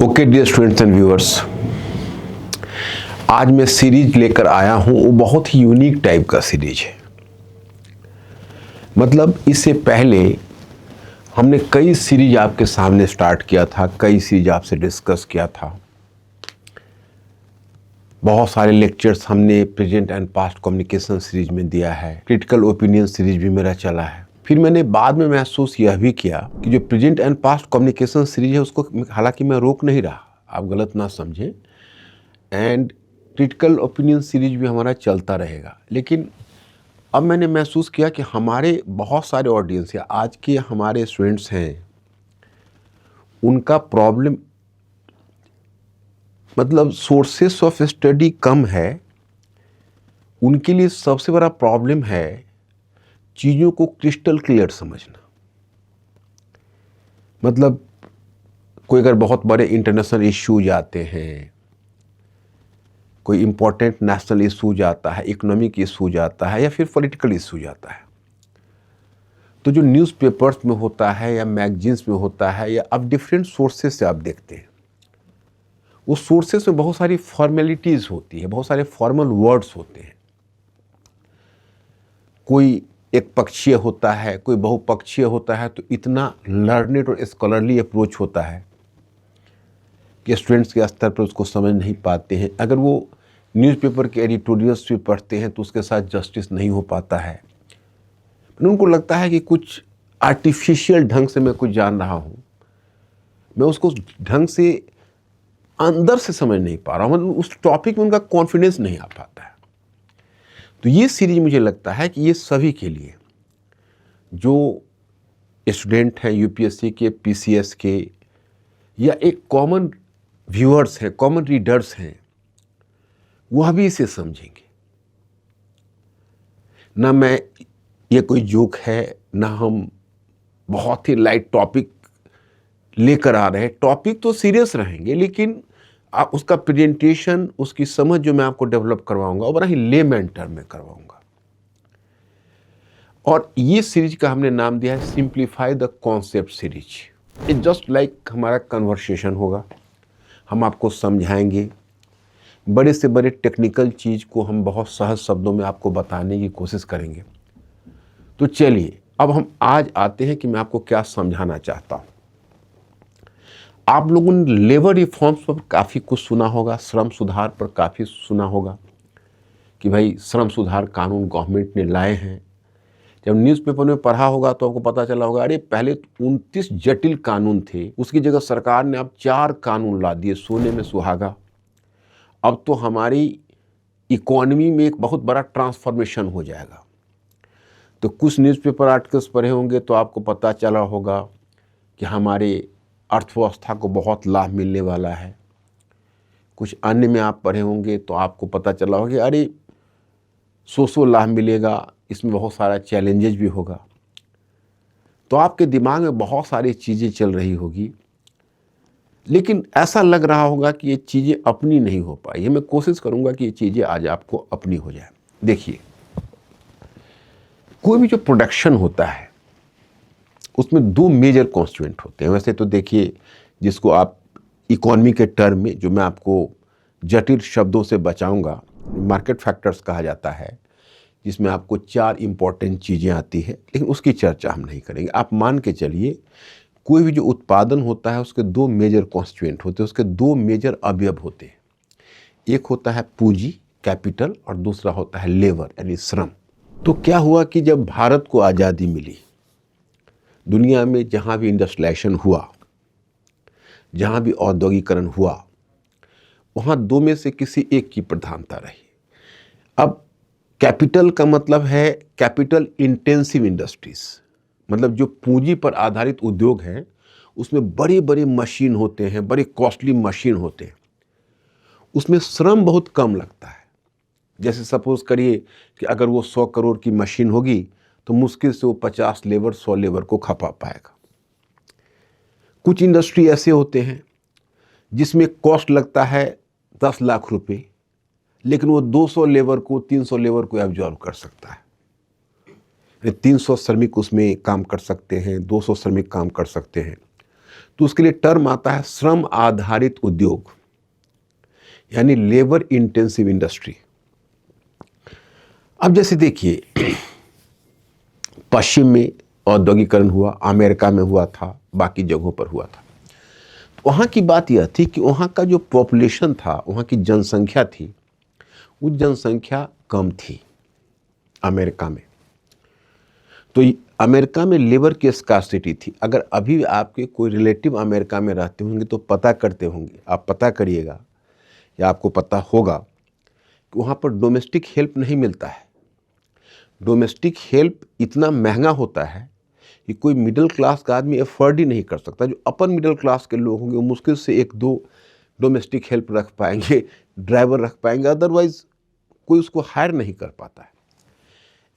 Okay dear students and viewers, आज मैं series लेकर आया हूं। वो बहुत ही यूनिक टाइप का सीरीज है। मतलब इससे पहले हमने कई सीरीज आपके सामने स्टार्ट किया था, कई सीरीज आपसे डिस्कस किया था। बहुत सारे लेक्चर्स हमने present and past communication series में दिया है। क्रिटिकल ओपिनियन सीरीज भी मेरा चला है। फिर मैंने बाद में महसूस यह भी किया कि जो present and past communication series है उसको हालांकि मैं रोक नहीं रहा, आप गलत ना समझें, एंड क्रिटिकल ओपिनियन सीरीज भी हमारा चलता रहेगा। लेकिन अब मैंने महसूस किया कि हमारे बहुत सारे ऑडियंस या आज के हमारे स्टूडेंट्स हैं, उनका प्रॉब्लम मतलब सोर्सेस ऑफ स्टडी कम है। उनके लिए सबसे बड़ा प्रॉब्लम है चीज़ों को क्रिस्टल क्लियर समझना। मतलब कोई अगर बहुत बड़े इंटरनेशनल इश्यूज आते हैं, कोई इम्पोर्टेंट नेशनल इशूज आता है, इकोनॉमिक इशूज आता है या फिर पॉलिटिकल इशूज आता है, तो जो न्यूज़पेपर्स में होता है या मैगजीन्स में होता है या अब डिफरेंट सोर्सेस से आप देखते हैं, उस सोर्सेस में बहुत सारी फॉर्मेलिटीज़ होती है, बहुत सारे फॉर्मल वर्ड्स होते हैं। कोई एक पक्षीय होता है, कोई बहुपक्षीय होता है, तो इतना लर्नेड और स्कॉलरली अप्रोच होता है कि स्टूडेंट्स के स्तर पर उसको समझ नहीं पाते हैं। अगर वो न्यूज़पेपर के एडिटोरियल्स भी पढ़ते हैं तो उसके साथ जस्टिस नहीं हो पाता है। उनको लगता है कि कुछ आर्टिफिशियल ढंग से मैं कुछ जान रहा हूँ, मैं उसको ढंग से अंदर से समझ नहीं पा रहा हूँ, मतलब उस टॉपिक में उनका कॉन्फिडेंस नहीं आ पाता है। तो ये सीरीज मुझे लगता है कि ये सभी के लिए, जो स्टूडेंट हैं यूपीएससी के, पीसीएस के, या एक कॉमन व्यूअर्स हैं, कॉमन रीडर्स हैं, वह भी इसे समझेंगे। ना मैं ये कोई जोक है, ना हम बहुत ही लाइट टॉपिक लेकर आ रहे हैं। टॉपिक तो सीरियस रहेंगे, लेकिन उसका प्रेजेंटेशन, उसकी समझ जो मैं आपको डेवलप करवाऊंगा वो बड़ा ही लेमैन टर्म में करवाऊंगा। और ये सीरीज का हमने नाम दिया है simplify the concept series. It just like हमारा कन्वर्सेशन होगा, हम आपको समझाएंगे। बड़े से बड़े टेक्निकल चीज़ को हम बहुत सहज शब्दों में आपको बताने की कोशिश करेंगे। तो चलिए अब हम आज आते हैं कि मैं आपको क्या समझाना चाहता हूँ। आप लोगों ने लेबर रिफॉर्म्स पर काफ़ी कुछ सुना होगा, श्रम सुधार पर काफ़ी सुना होगा कि भाई श्रम सुधार कानून गवर्नमेंट ने लाए हैं। जब न्यूज़पेपर में पढ़ा होगा तो आपको पता चला होगा, अरे पहले 29 जटिल कानून थे, उसकी जगह सरकार ने अब 4 कानून ला दिए, सोने में सुहागा। अब तो हमारी इकोनॉमी में एक बहुत बड़ा ट्रांसफॉर्मेशन हो जाएगा। तो कुछ न्यूज़पेपर आर्टिकल्स पढ़े होंगे तो आपको पता चला होगा कि हमारे अर्थव्यवस्था को बहुत लाभ मिलने वाला है। कुछ अन्य में आप पढ़े होंगे तो आपको पता चला होगा कि अरे सौ लाभ मिलेगा, इसमें बहुत सारा चैलेंजेस भी होगा। तो आपके दिमाग में बहुत सारी चीज़ें चल रही होगी, लेकिन ऐसा लग रहा होगा कि ये चीज़ें अपनी नहीं हो पाई है। मैं कोशिश करूंगा कि ये चीज़ें आज आपको अपनी हो जाए। देखिए, कोई भी जो प्रोडक्शन होता है उसमें 2 मेजर कॉन्स्टिट्यूएंट होते हैं। वैसे तो देखिए, जिसको आप इकोनॉमी के टर्म में, जो मैं आपको जटिल शब्दों से बचाऊंगा, मार्केट फैक्टर्स कहा जाता है, जिसमें आपको 4 इंपॉर्टेंट चीज़ें आती है, लेकिन उसकी चर्चा हम नहीं करेंगे। आप मान के चलिए, कोई भी जो उत्पादन होता है उसके 2 मेजर कॉन्स्टिट्यूएंट होते हैं, उसके 2 मेजर अवयव होते हैं। एक होता है पूंजी, कैपिटल, और दूसरा होता है लेबर यानी श्रम। तो क्या हुआ कि जब भारत को आज़ादी मिली, दुनिया में जहाँ भी इंडस्ट्रियलाइजेशन हुआ, जहाँ भी औद्योगिकरण हुआ, वहाँ 2 में से किसी एक की प्रधानता रही। अब कैपिटल का मतलब है कैपिटल इंटेंसिव इंडस्ट्रीज, मतलब जो पूंजी पर आधारित उद्योग हैं, उसमें बड़ी बड़ी मशीन होते हैं, बड़े कॉस्टली मशीन होते हैं, उसमें श्रम बहुत कम लगता है। जैसे सपोज करिए कि अगर वो 100 करोड़ की मशीन होगी तो मुश्किल से वो 50 लेबर 100 लेबर को खपा पाएगा। कुछ इंडस्ट्री ऐसे होते हैं जिसमें कॉस्ट लगता है 10 लाख रुपए, लेकिन वो 200 लेबर को, 300 लेबर को एब्जॉर्व कर सकता है। 300 श्रमिक उसमें काम कर सकते हैं, 200 श्रमिक काम कर सकते हैं। तो तो उसके लिए टर्म आता है श्रम आधारित उद्योग, यानी लेबर इंटेंसिव इंडस्ट्री। अब जैसे देखिए, पश्चिम में औद्योगिकरण हुआ, अमेरिका में हुआ था, बाकी जगहों पर हुआ था। तो वहाँ की बात यह थी कि वहाँ का जो पॉपुलेशन था, वहाँ की जनसंख्या थी, वो जनसंख्या कम थी अमेरिका में। तो अमेरिका में लेबर की स्कार्सिटी थी। अगर अभी आपके कोई रिलेटिव अमेरिका में रहते होंगे तो पता करते होंगे, आप पता करिएगा या आपको पता होगा कि वहाँ पर डोमेस्टिक हेल्प नहीं मिलता है। डोमेस्टिक हेल्प इतना महंगा होता है कि कोई मिडिल क्लास का आदमी अफोर्ड ही नहीं कर सकता। जो अपर मिडिल क्लास के लोग होंगे वो मुश्किल से एक दो डोमेस्टिक हेल्प रख पाएंगे, ड्राइवर रख पाएंगे, अदरवाइज कोई उसको हायर नहीं कर पाता है।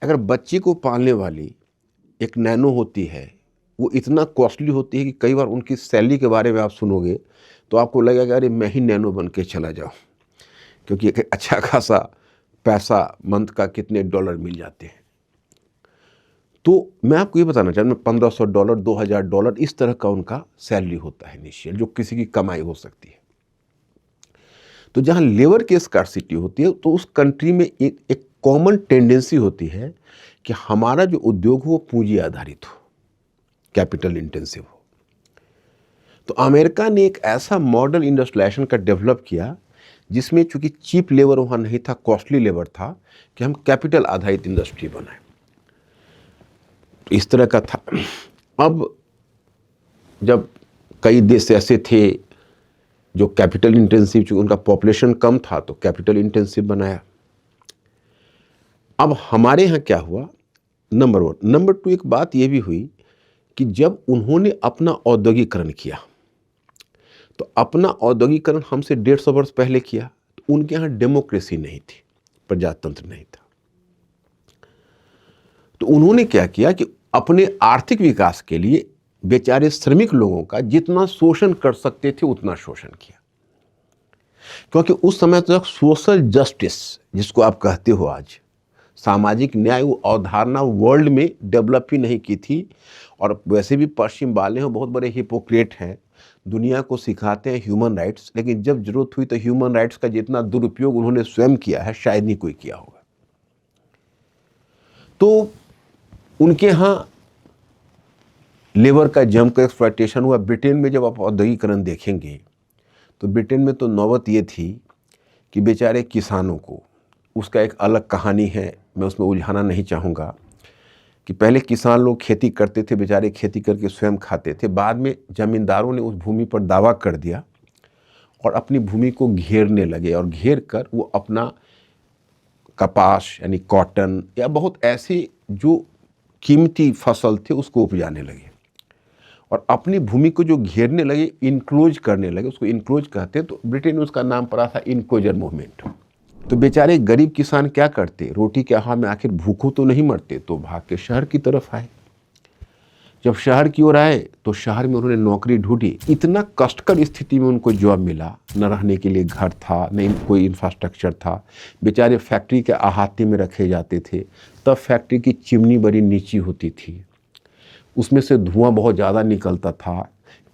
अगर बच्चे को पालने वाली एक नैनो होती है, वो इतना कॉस्टली होती है कि कई बार उनकी सैलरी के बारे में आप सुनोगे तो आपको लगेगा अरे मैं ही नैनो बन के चला जाऊँ, क्योंकि एक अच्छा खासा पैसा मंथ का कितने डॉलर मिल जाते हैं। तो मैं आपको ये बताना चाहता हूँ, $1500, $2000 इस तरह का उनका सैलरी होता है इनिशियल, जो किसी की कमाई हो सकती है। तो जहाँ लेबर की स्कार्सिटी होती है तो उस कंट्री में एक कॉमन टेंडेंसी होती है कि हमारा जो उद्योग हो वो पूंजी आधारित हो, कैपिटल इंटेंसिव हो। तो अमेरिका ने एक ऐसा मॉडल इंडस्ट्रियलाइजेशन का डेवलप किया जिसमें चूंकि चीप लेबर वहाँ नहीं था, कॉस्टली लेबर था, कि हम कैपिटल आधारित इंडस्ट्री बनाए। इस तरह का था। अब जब कई देश ऐसे थे जो कैपिटल इंटेंसिव, चूँकि उनका पॉपुलेशन कम था तो कैपिटल इंटेंसिव बनाया। अब हमारे यहाँ क्या हुआ, नंबर 1। नंबर 2, एक बात ये भी हुई कि जब उन्होंने अपना औद्योगिकरण किया तो अपना औद्योगिकरण हमसे 150 वर्ष पहले किया, तो उनके यहाँ डेमोक्रेसी नहीं थी, प्रजातंत्र नहीं था। तो उन्होंने क्या किया कि अपने आर्थिक विकास के लिए बेचारे श्रमिक लोगों का जितना शोषण कर सकते थे उतना शोषण किया। क्योंकि उस समय तक सोशल जस्टिस, जिसको आप कहते हो आज, सामाजिक न्याय, वो अवधारणा वर्ल्ड में डेवलप ही नहीं की थी। और वैसे भी पश्चिम वाले हैं बहुत बड़े हिपोक्रेट हैं, दुनिया को सिखाते हैं ह्यूमन राइट्स, लेकिन जब जरूरत हुई तो ह्यूमन राइट्स का जितना दुरुपयोग उन्होंने स्वयं किया है शायद नहीं कोई किया होगा। तो उनके यहाँ लेबर का जमकर एक्सप्लॉयटेशन हुआ। ब्रिटेन में जब आप औद्योगिकरण देखेंगे तो ब्रिटेन में तो नौबत ये थी कि बेचारे किसानों को, उसका एक अलग कहानी है, मैं उसमें उलझाना नहीं चाहूँगा, कि पहले किसान लोग खेती करते थे, बेचारे खेती करके स्वयं खाते थे। बाद में ज़मींदारों ने उस भूमि पर दावा कर दिया और अपनी भूमि को घेरने लगे, और घेर कर वो अपना कपास यानी कॉटन या बहुत ऐसे जो कीमती फसल थे उसको उपजाने लगे, और अपनी भूमि को जो घेरने लगे, इनक्लोज करने लगे, उसको इनक्लोज कहते हैं। तो ब्रिटेन में उसका नाम पड़ा था इनक्लोजर मूवमेंट। तो बेचारे गरीब किसान क्या करते, रोटी के अभाव में आखिर भूखों तो नहीं मरते, तो भाग के शहर की तरफ आए। जब शहर की ओर आए तो शहर में उन्होंने नौकरी ढूंढी। इतना कष्टकर स्थिति में उनको जॉब मिला, न रहने के लिए घर था, न कोई इंफ्रास्ट्रक्चर था, बेचारे फैक्ट्री के अहाते में रखे जाते थे। तब फैक्ट्री की चिमनी बड़ी नीची होती थी, उसमें से धुआं बहुत ज़्यादा निकलता था।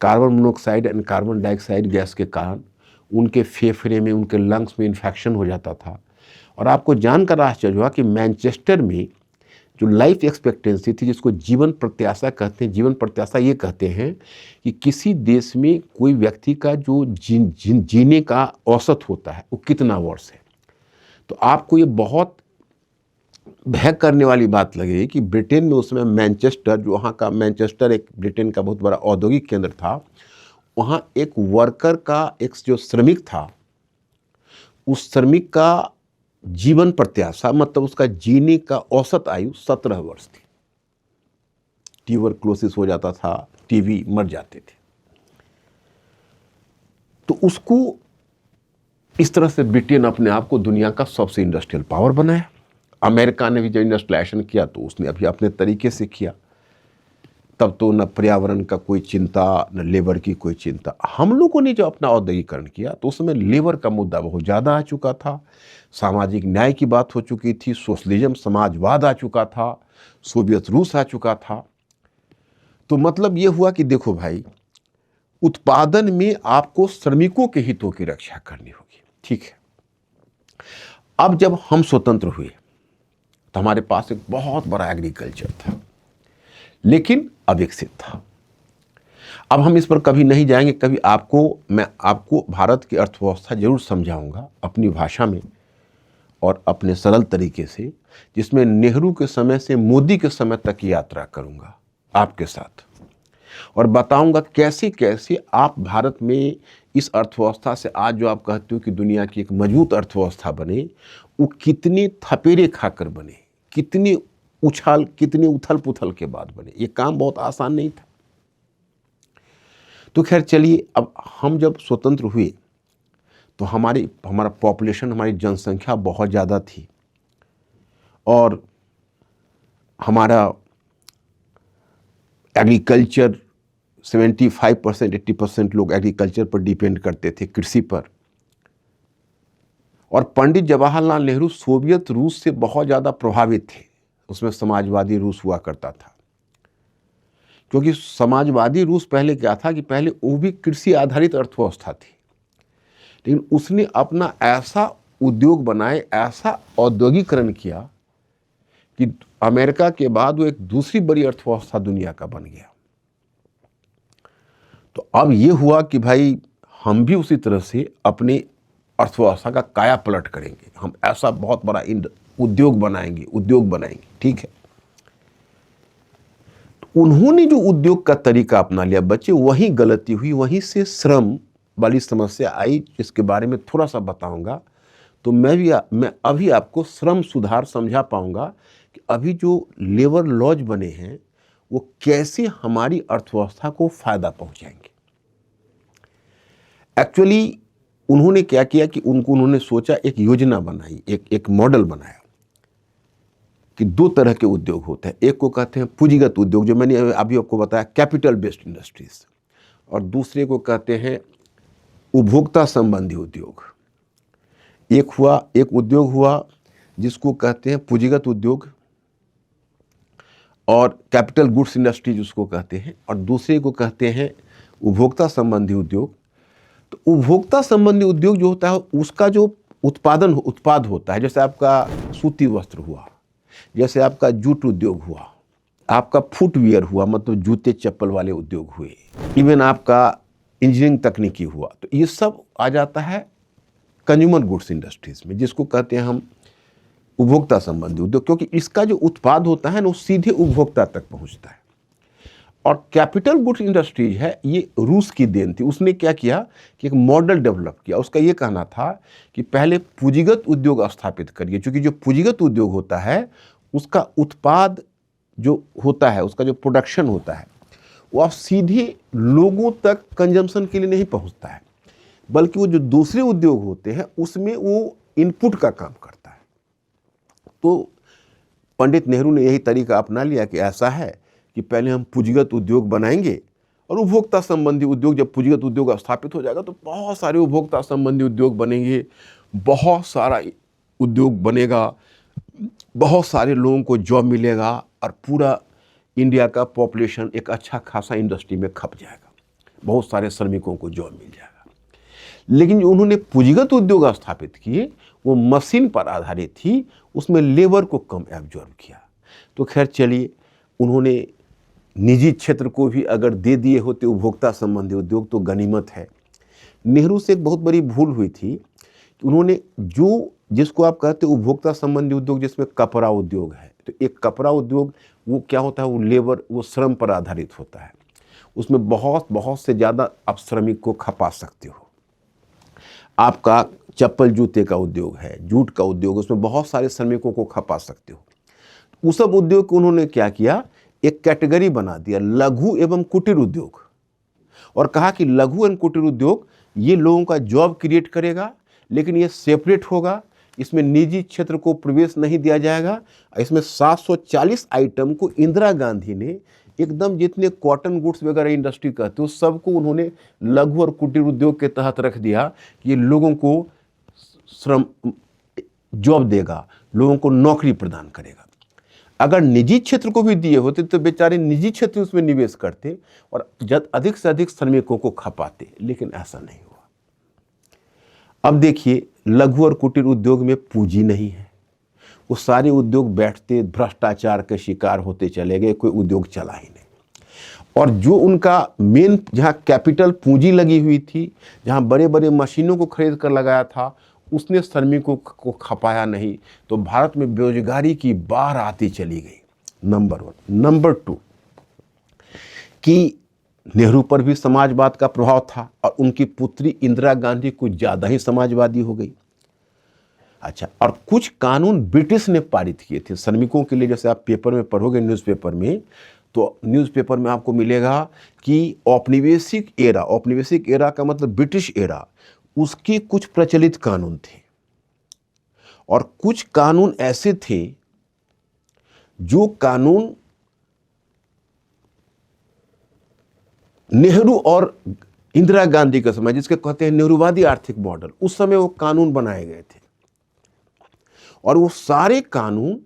Carbon monoxide and carbon dioxide gas के कारण उनके फेफड़े में, उनके लंग्स में इन्फेक्शन हो जाता था। और आपको जानकर आश्चर्य हुआ कि मैनचेस्टर में जो लाइफ एक्सपेक्टेंसी थी, जिसको जीवन प्रत्याशा कहते हैं, जीवन प्रत्याशा ये कहते हैं कि किसी देश में कोई व्यक्ति का जो जीने का औसत होता है वो कितना वर्ष है। तो आपको ये बहुत भय करने वाली बात लगेगी कि ब्रिटेन में उसमें मैनचेस्टर, जो वहाँ का मैनचेस्टर एक ब्रिटेन का बहुत बड़ा औद्योगिक केंद्र था, वहाँ एक वर्कर का, एक जो श्रमिक था, उस श्रमिक का जीवन प्रत्याशा, मतलब उसका जीने का औसत आयु 17 वर्ष थी। ट्यूबरक्लोसिस हो जाता था, टीबी, मर जाते थे। तो उसको इस तरह से ब्रिटेन अपने आप को दुनिया का सबसे इंडस्ट्रियल पावर बनाया। अमेरिका ने भी जब इंडस्ट्रियलाइजेशन किया तो उसने अभी अपने तरीके से किया। तब तो न पर्यावरण का कोई चिंता, न लेबर की कोई चिंता। हम लोगों ने जो अपना औद्योगिकरण किया तो उसमें लेबर का मुद्दा बहुत ज़्यादा आ चुका था, सामाजिक न्याय की बात हो चुकी थी, सोशलिज्म, समाजवाद आ चुका था, सोवियत रूस आ चुका था। तो मतलब ये हुआ कि देखो भाई, उत्पादन में आपको श्रमिकों के हितों की रक्षा करनी होगी। ठीक है, अब जब हम स्वतंत्र हुए तो हमारे पास एक बहुत बड़ा एग्रीकल्चर था, लेकिन अविकसित था। अब हम इस पर कभी नहीं जाएंगे, कभी मैं आपको भारत की अर्थव्यवस्था जरूर समझाऊंगा अपनी भाषा में और अपने सरल तरीके से, जिसमें नेहरू के समय से मोदी के समय तक की यात्रा करूंगा आपके साथ और बताऊंगा कैसे कैसे आप भारत में इस अर्थव्यवस्था से आज जो आप कहते हो कि दुनिया की एक मजबूत अर्थव्यवस्था बने, वो कितने थपेरे खाकर बने, कितनी उथल पुथल के बाद बने। ये काम बहुत आसान नहीं था। तो खैर चलिए, अब हम जब स्वतंत्र हुए तो हमारा पॉपुलेशन, हमारी जनसंख्या बहुत ज़्यादा थी और हमारा एग्रीकल्चर 75% 80% लोग एग्रीकल्चर पर डिपेंड करते थे, कृषि पर। और पंडित जवाहरलाल नेहरू सोवियत रूस से बहुत ज़्यादा प्रभावित थे। उसमें समाजवादी रूस हुआ करता था, क्योंकि समाजवादी रूस पहले क्या था कि पहले वो भी कृषि आधारित अर्थव्यवस्था थी, लेकिन उसने अपना ऐसा उद्योग बनाए, ऐसा औद्योगिकरण किया कि अमेरिका के बाद वो एक दूसरी बड़ी अर्थव्यवस्था दुनिया का बन गया। तो अब ये हुआ कि भाई हम भी उसी तरह से अपने अर्थव्यवस्था का काया पलट करेंगे, हम ऐसा बहुत बड़ा उद्योग बनाएंगे। ठीक है, तो उन्होंने जो उद्योग का तरीका अपना लिया बच्चे, वही गलती हुई, वहीं से श्रम वाली समस्या आई, जिसके बारे में थोड़ा सा बताऊंगा। तो मैं अभी आपको श्रम सुधार समझा पाऊंगा कि अभी जो लेबर लॉज बने हैं वो कैसे हमारी अर्थव्यवस्था को फायदा पहुंचाएंगे। एक्चुअली उन्होंने क्या किया कि उन्होंने सोचा, एक योजना बनाई, एक मॉडल बनाया कि दो तरह के उद्योग होते हैं। एक को कहते हैं पूंजीगत उद्योग, जो मैंने अभी आपको बताया, कैपिटल बेस्ड इंडस्ट्रीज, और दूसरे को कहते हैं उपभोक्ता संबंधी उद्योग। एक उद्योग हुआ जिसको कहते हैं पूंजीगत उद्योग और कैपिटल गुड्स इंडस्ट्री जिसको कहते हैं, और दूसरे को कहते हैं उपभोक्ता संबंधी उद्योग। तो उपभोक्ता संबंधी उद्योग जो होता है उसका जो उत्पाद होता है, जैसे आपका सूती वस्त्र हुआ, जैसे आपका जूट उद्योग हुआ, आपका फुटवियर हुआ, मतलब जूते चप्पल वाले उद्योग हुए, इवन आपका इंजीनियरिंग तकनीकी हुआ, तो ये सब आ जाता है कंज्यूमर गुड्स इंडस्ट्रीज में, जिसको कहते हैं हम उपभोक्ता संबंधी उद्योग, क्योंकि इसका जो उत्पाद होता है ना वो सीधे उपभोक्ता तक पहुंचता है। और कैपिटल गुड्स इंडस्ट्रीज है, ये रूस की देन थी। उसने क्या किया कि एक मॉडल डेवलप किया। उसका ये कहना था कि पहले पूंजीगत उद्योग स्थापित करिए, क्योंकि जो पूंजीगत उद्योग होता है उसका उत्पाद जो होता है, उसका जो प्रोडक्शन होता है, वो आप सीधे लोगों तक कंजम्पशन के लिए नहीं पहुंचता है, बल्कि वो जो दूसरे उद्योग होते हैं उसमें वो इनपुट का काम करता है। तो पंडित नेहरू ने यही तरीका अपना लिया कि ऐसा है कि पहले हम पूंजीगत उद्योग बनाएंगे और उपभोक्ता संबंधी उद्योग, जब पूंजीगत उद्योग स्थापित हो जाएगा तो बहुत सारे उपभोक्ता संबंधी उद्योग बनेंगे, बहुत सारा उद्योग बनेगा, बहुत सारे लोगों को जॉब मिलेगा और पूरा इंडिया का पॉपुलेशन एक अच्छा खासा इंडस्ट्री में खप जाएगा, बहुत सारे श्रमिकों को जॉब मिल जाएगा। लेकिन जो उन्होंने पूंजीगत उद्योग स्थापित किए वो मशीन पर आधारित थी, उसमें लेबर को कम एब्जॉर्ब किया। तो खैर चलिए, उन्होंने निजी क्षेत्र को भी अगर दे दिए होते उपभोक्ता संबंधी उद्योग तो गनीमत है। नेहरू से एक बहुत बड़ी भूल हुई थी कि उन्होंने जिसको आप कहते हैं उपभोक्ता संबंधी उद्योग, जिसमें कपड़ा उद्योग है, तो एक कपड़ा उद्योग वो क्या होता है, वो श्रम पर आधारित होता है। उसमें बहुत से ज़्यादा आप श्रमिक को खपा सकते हो। आपका चप्पल जूते का उद्योग है, जूट का उद्योग, उसमें बहुत सारे श्रमिकों को खपा सकते हो। उस सब उद्योग को उन्होंने क्या किया, एक कैटेगरी बना दिया, लघु एवं कुटीर उद्योग, और कहा कि लघु एवं कुटीर उद्योग ये लोगों का जॉब क्रिएट करेगा, लेकिन ये सेपरेट होगा, इसमें निजी क्षेत्र को प्रवेश नहीं दिया जाएगा। इसमें 740 आइटम को इंदिरा गांधी ने एकदम, जितने कॉटन गुड्स वगैरह इंडस्ट्री कहते हो सबको उन्होंने लघु और कुटीर उद्योग के तहत रख दिया कि ये लोगों को जॉब देगा, लोगों को नौकरी प्रदान करेगा। अगर निजी क्षेत्र को भी दिए होते तो बेचारे निजी क्षेत्र उसमें निवेश करते और अधिक से अधिक श्रमिकों को खपाते, लेकिन ऐसा नहीं हुआ। अब देखिए, लघु और कुटीर उद्योग में पूंजी नहीं है, वो सारे उद्योग बैठते भ्रष्टाचार के शिकार होते चले गए, कोई उद्योग चला ही नहीं। और जो उनका मेन जहाँ कैपिटल पूंजी लगी हुई थी, जहाँ बड़े बड़े मशीनों को खरीद कर लगाया था, उसने श्रमिकों को खपाया नहीं, तो भारत में बेरोजगारी की बाढ़ आती चली गई। नंबर 1। नंबर 2 कि नेहरू पर भी समाजवाद का प्रभाव था और उनकी पुत्री इंदिरा गांधी कुछ ज़्यादा ही समाजवादी हो गई। अच्छा, और कुछ कानून ब्रिटिश ने पारित किए थे श्रमिकों के लिए। जैसे आप पेपर में पढ़ोगे, न्यूज़पेपर में, तो न्यूज़पेपर में आपको मिलेगा कि औपनिवेशिक एरा का मतलब ब्रिटिश एरा, उसके कुछ प्रचलित कानून थे और कुछ कानून ऐसे थे जो कानून नेहरू और इंदिरा गांधी के समय, जिसके कहते हैं नेहरूवादी आर्थिक मॉडल, उस समय वो कानून बनाए गए थे और वो सारे कानून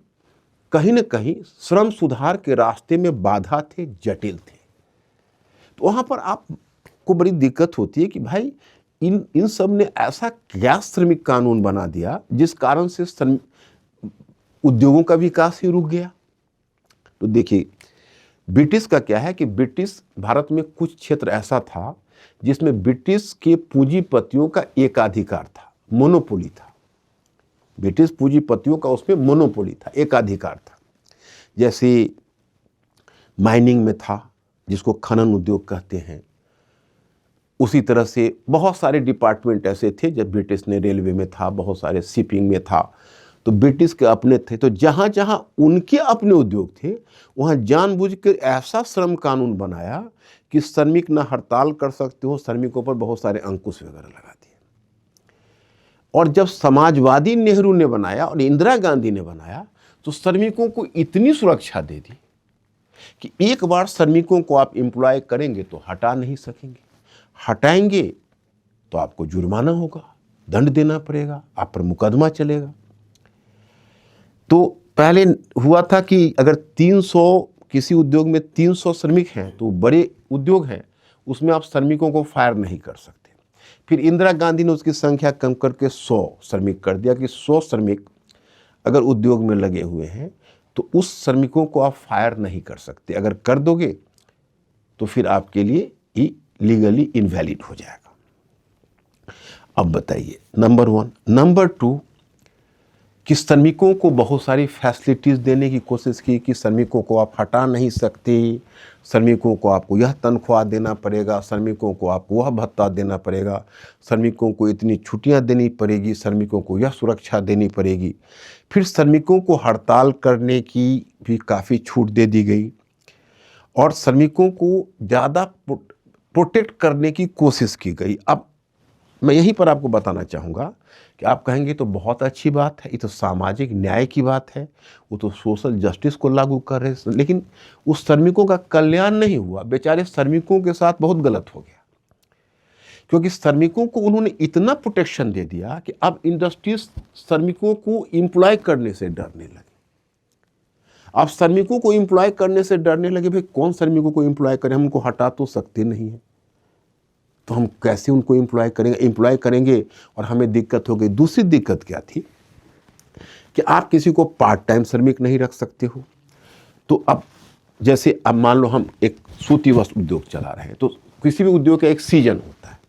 कहीं ना कहीं श्रम सुधार के रास्ते में बाधा थे, जटिल थे। तो वहां पर आपको बड़ी दिक्कत होती है कि भाई इन सब ने ऐसा क्या श्रमिक कानून बना दिया जिस कारण से उद्योगों का विकास ही रुक गया। तो देखिए, ब्रिटिश का क्या है कि ब्रिटिश भारत में कुछ क्षेत्र ऐसा था जिसमें ब्रिटिश के पूंजीपतियों का एकाधिकार था, मोनोपोली था। ब्रिटिश पूंजीपतियों का उसमें मोनोपोली था, एकाधिकार था। जैसे माइनिंग में था, जिसको खनन उद्योग कहते हैं। उसी तरह से बहुत सारे डिपार्टमेंट ऐसे थे, जब ब्रिटिश ने रेलवे में था, बहुत सारे शिपिंग में था, तो ब्रिटिश के अपने थे। तो जहाँ जहाँ उनके अपने उद्योग थे, वहाँ जानबूझकर ऐसा श्रम कानून बनाया कि श्रमिक ना हड़ताल कर सकते हो, श्रमिकों पर बहुत सारे अंकुश वगैरह लगा दिए। और जब समाजवादी नेहरू ने बनाया और इंदिरा गांधी ने बनाया, तो श्रमिकों को इतनी सुरक्षा दे दी कि एक बार श्रमिकों को आप एम्प्लॉय करेंगे तो हटा नहीं सकेंगे, हटाएंगे तो आपको जुर्माना होगा, दंड देना पड़ेगा, आप पर मुकदमा चलेगा। तो पहले हुआ था कि अगर 300 किसी उद्योग में 300 श्रमिक हैं, तो बड़े उद्योग हैं, उसमें आप श्रमिकों को फायर नहीं कर सकते। फिर इंदिरा गांधी ने उसकी संख्या कम करके 100 श्रमिक कर दिया कि 100 श्रमिक अगर उद्योग में लगे हुए हैं तो उस श्रमिकों को आप फायर नहीं कर सकते, अगर कर दोगे तो फिर आपके लिए ये लीगली इनवैलिड हो जाएगा। अब बताइए, नंबर 1। नंबर 2 कि श्रमिकों को बहुत सारी फैसिलिटीज़ देने की कोशिश की कि श्रमिकों को आप हटा नहीं सकते, श्रमिकों को आपको यह तनख्वाह देना पड़ेगा, श्रमिकों को आपको वह भत्ता देना पड़ेगा, श्रमिकों को इतनी छुट्टियां देनी पड़ेगी, श्रमिकों को यह सुरक्षा देनी पड़ेगी। फिर श्रमिकों को हड़ताल करने की भी काफ़ी छूट दे दी गई और श्रमिकों को ज़्यादा प्रोटेक्ट करने की कोशिश की गई। अब मैं यहीं पर आपको बताना चाहूँगा कि आप कहेंगे तो बहुत अच्छी बात है, ये तो सामाजिक न्याय की बात है, वो तो सोशल जस्टिस को लागू कर रहे हैं, लेकिन उस श्रमिकों का कल्याण नहीं हुआ। बेचारे श्रमिकों के साथ बहुत गलत हो गया, क्योंकि श्रमिकों को उन्होंने इतना प्रोटेक्शन दे दिया कि अब इंडस्ट्रीज श्रमिकों को एम्प्लॉय करने से डरने लगे। अब श्रमिकों को एम्प्लॉय करने से डरने लगे, भाई कौन श्रमिकों को एम्प्लॉय करे, हम उनको हटा तो सकते नहीं हैं, तो हम कैसे उनको एम्प्लॉय करेंगे और हमें दिक्कत हो गई। दूसरी दिक्कत क्या थी कि आप किसी को पार्ट टाइम श्रमिक नहीं रख सकते हो। तो अब जैसे अब मान लो हम एक सूती वस्त्र उद्योग चला रहे हैं, तो किसी भी उद्योग का एक सीजन होता है।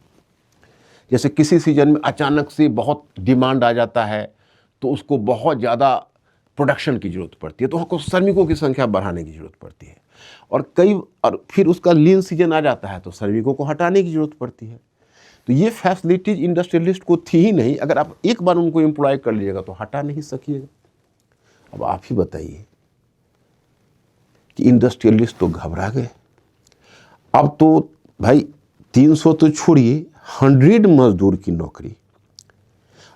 जैसे किसी सीजन में अचानक से बहुत डिमांड आ जाता है, तो उसको बहुत ज़्यादा प्रोडक्शन की ज़रूरत पड़ती है, तो हमको श्रमिकों की संख्या बढ़ाने की ज़रूरत पड़ती है। और फिर उसका लीन सीजन आ जाता है, तो श्रमिकों को हटाने की ज़रूरत पड़ती है। तो ये फैसिलिटीज इंडस्ट्रियलिस्ट को थी ही नहीं। अगर आप एक बार उनको एम्प्लॉय कर लीजिएगा तो हटा नहीं सकिएगा। अब आप ही बताइए कि इंडस्ट्रियलिस्ट तो घबरा गए। अब तो भाई 300 तो छोड़िए, 100 मजदूर की नौकरी,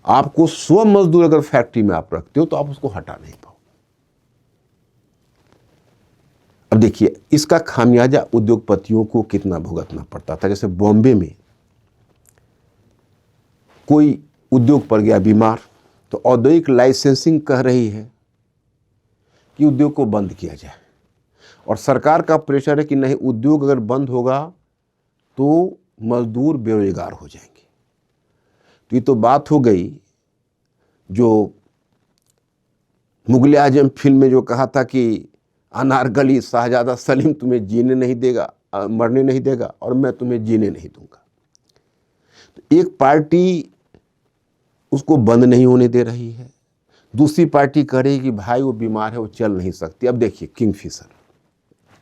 आपको 100 मजदूर अगर फैक्ट्री में आप रखते हो तो आप उसको हटा नहीं पाओ। अब देखिए, इसका खामियाजा उद्योगपतियों को कितना भुगतना पड़ता था। जैसे बॉम्बे में कोई उद्योग पड़ गया बीमार, तो औद्योगिक लाइसेंसिंग कह रही है कि उद्योग को बंद किया जाए, और सरकार का प्रेशर है कि नहीं, उद्योग अगर बंद होगा तो मजदूर बेरोजगार हो जाएंगे। तो ये तो बात हो गई जो मुगल आजम फिल्म में जो कहा था कि अनारकली शाहजादा सलीम तुम्हें जीने नहीं देगा, मरने नहीं देगा, और मैं तुम्हें जीने नहीं दूंगा। तो एक पार्टी उसको बंद नहीं होने दे रही है, दूसरी पार्टी कह रही है कि भाई वो बीमार है, वो चल नहीं सकती। अब देखिए किंगफिशर,